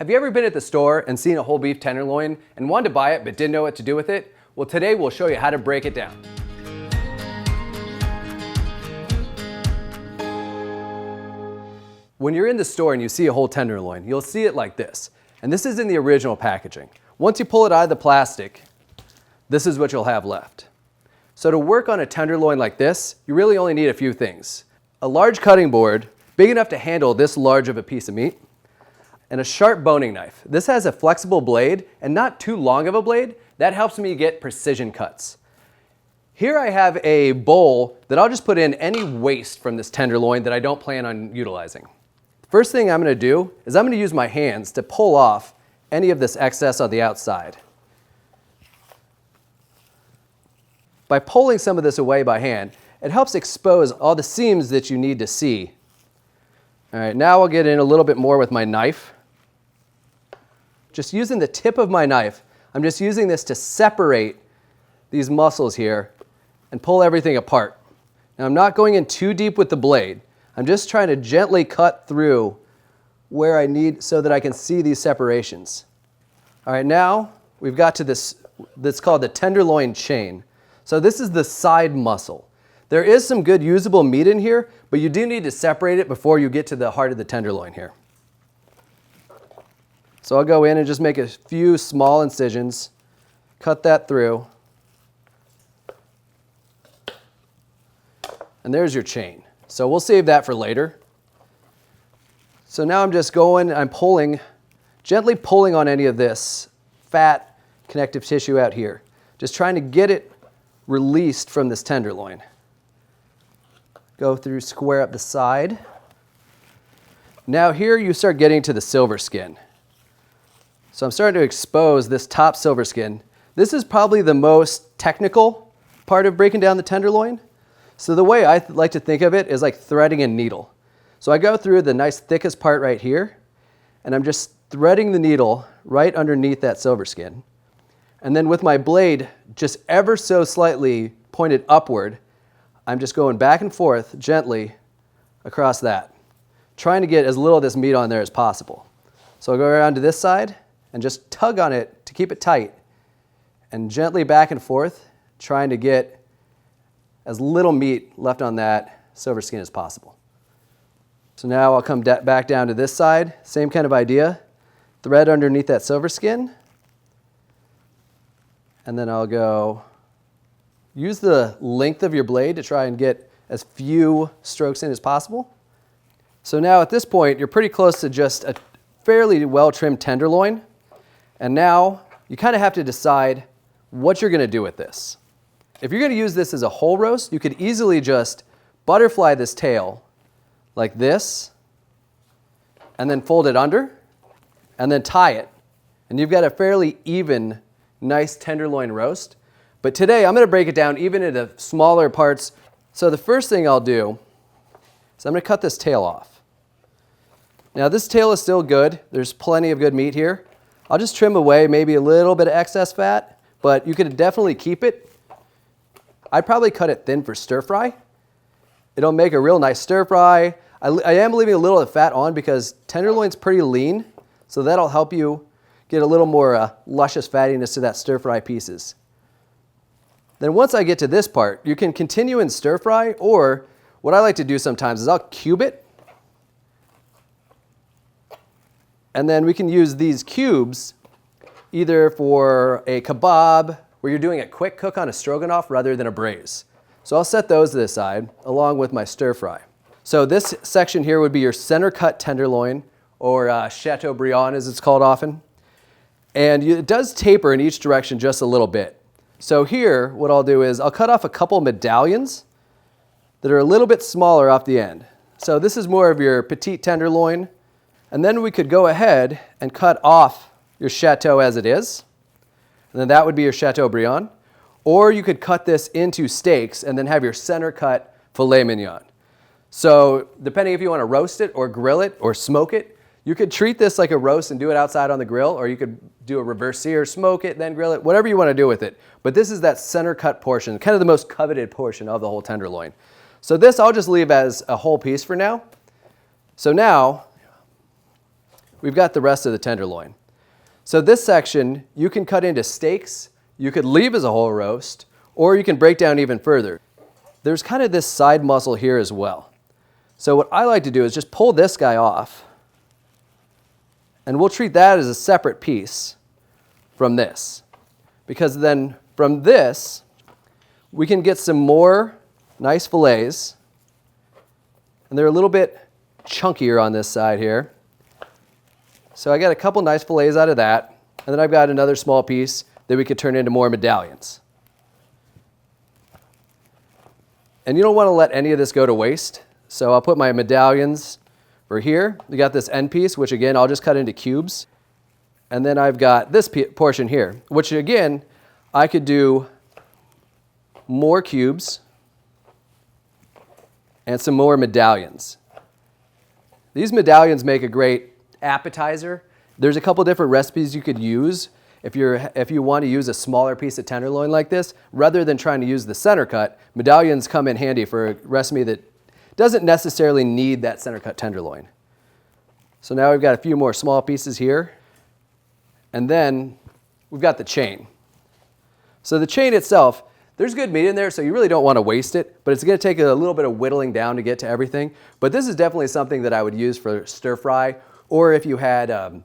Have you ever been at the store and seen a whole beef tenderloin and wanted to buy it but didn't know what to do with it? Well, today we'll show you how to break it down. When you're in the store and you see a whole tenderloin, you'll see it like this. And this is in the original packaging. Once you pull it out of the plastic, this is what you'll have left. So to work on a tenderloin like this, you really only need a few things. A large cutting board, big enough to handle this large of a piece of meat, and a sharp boning knife. This has a flexible blade and not too long of a blade. That helps me get precision cuts. Here I have a bowl that I'll just put in any waste from this tenderloin that I don't plan on utilizing. First thing I'm going to do is I'm going to use my hands to pull off any of this excess on the outside. By pulling some of this away by hand, it helps expose all the seams that you need to see. All right, now I'll get in a little bit more with my knife. Just using the tip of my knife, I'm just using this to separate these muscles here and pull everything apart. Now I'm not going in too deep with the blade. I'm just trying to gently cut through where I need so that I can see these separations. All right, now we've got to this that's called the tenderloin chain. So this is the side muscle. There is some good usable meat in here, but you do need to separate it before you get to the heart of the tenderloin here. So I'll go in and just make a few small incisions, cut that through, and there's your chain. So we'll save that for later. So now I'm just going, I'm pulling, gently pulling on any of this fat connective tissue out here, just trying to get it released from this tenderloin. Go through, square up the side. Now here you start getting to the silver skin. So I'm starting to expose this top silver skin. This is probably the most technical part of breaking down the tenderloin. So the way I like to think of it is like threading a needle. So I go through the nice thickest part right here, and I'm just threading the needle right underneath that silver skin. And then with my blade just ever so slightly pointed upward, I'm just going back and forth gently across that, trying to get as little of this meat on there as possible. So I'll go around to this side and just tug on it to keep it tight and gently back and forth, trying to get as little meat left on that silver skin as possible. So now I'll come back down to this side, same kind of idea, thread underneath that silver skin, and then I'll go use the length of your blade to try and get as few strokes in as possible. So now at this point, you're pretty close to just a fairly well-trimmed tenderloin. And now you kind of have to decide what you're going to do with this. If you're going to use this as a whole roast, you could easily just butterfly this tail like this, and then fold it under, and then tie it. And you've got a fairly even, nice tenderloin roast. But today I'm going to break it down even into smaller parts. So the first thing I'll do is I'm going to cut this tail off. Now this tail is still good. There's plenty of good meat here. I'll just trim away maybe a little bit of excess fat, but you could definitely keep it. I'd probably cut it thin for stir fry. It'll make a real nice stir fry. I am leaving a little of the fat on because tenderloin's pretty lean, so that'll help you get a little more luscious fattiness to that stir fry pieces. Then once I get to this part, you can continue in stir fry, or what I like to do sometimes is I'll cube it. And then we can use these cubes either for a kebab, where you're doing a quick cook on a stroganoff rather than a braise. So I'll set those to the side along with my stir fry. So this section here would be your center cut tenderloin, or chateaubriand as it's called often. And it does taper in each direction just a little bit. So here, what I'll do is I'll cut off a couple medallions that are a little bit smaller off the end. So this is more of your petite tenderloin. And then we could go ahead and cut off your chateau as it is. And then that would be your chateaubriand. Or you could cut this into steaks and then have your center cut filet mignon. So depending if you want to roast it or grill it or smoke it, you could treat this like a roast and do it outside on the grill, or you could do a reverse sear, smoke it, then grill it, whatever you want to do with it. But this is that center cut portion, kind of the most coveted portion of the whole tenderloin. So this I'll just leave as a whole piece for now. So now we've got the rest of the tenderloin. So this section, you can cut into steaks, you could leave as a whole roast, or you can break down even further. There's kind of this side muscle here as well. So what I like to do is just pull this guy off, and we'll treat that as a separate piece from this. Because then from this, we can get some more nice fillets, and they're a little bit chunkier on this side here. So I got a couple nice fillets out of that, and then I've got another small piece that we could turn into more medallions. And you don't want to let any of this go to waste, so I'll put my medallions for here. We got this end piece, which again, I'll just cut into cubes. And then I've got this portion here, which again, I could do more cubes and some more medallions. These medallions make a great appetizer. There's a couple different recipes you could use if you want to use a smaller piece of tenderloin like this. Rather than trying to use the center cut, medallions come in handy for a recipe that doesn't necessarily need that center cut tenderloin. So now we've got a few more small pieces here, and then we've got the chain. So the chain itself, there's good meat in there, so you really don't want to waste it, but it's going to take a little bit of whittling down to get to everything. But this is definitely something that I would use for stir fry, or if you had a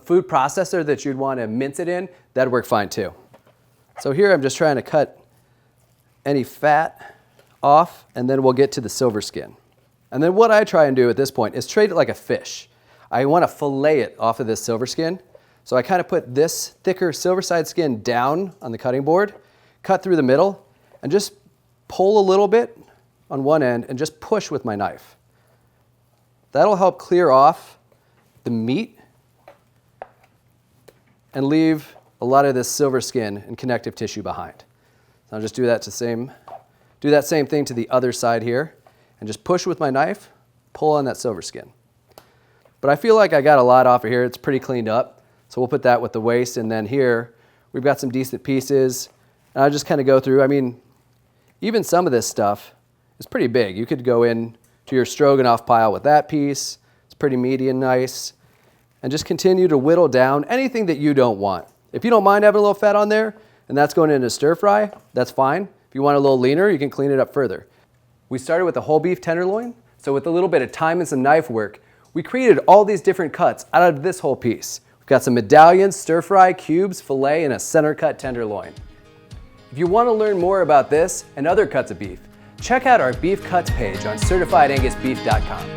food processor that you'd want to mince it in, that'd work fine too. So here I'm just trying to cut any fat off, and then we'll get to the silver skin. And then what I try and do at this point is treat it like a fish. I want to fillet it off of this silver skin. So I kind of put this thicker silver side skin down on the cutting board, cut through the middle, and just pull a little bit on one end and just push with my knife. That'll help clear off the meat and leave a lot of this silver skin and connective tissue behind. So I'll just do that same thing to the other side here, and just push with my knife, pull on that silver skin. But I feel like I got a lot off of here. It's pretty cleaned up. So we'll put that with the waist, and then here we've got some decent pieces. And I'll just kind of go through. I mean, even some of this stuff is pretty big. You could go in to your stroganoff pile with that piece. It's pretty meaty and nice. And just continue to whittle down anything that you don't want. If you don't mind having a little fat on there, and that's going into stir fry, that's fine. If you want a little leaner, you can clean it up further. We started with the whole beef tenderloin, so with a little bit of time and some knife work, we created all these different cuts out of this whole piece. We've got some medallions, stir fry, cubes, fillet, and a center cut tenderloin. If you want to learn more about this and other cuts of beef, check out our beef cuts page on certifiedangusbeef.com.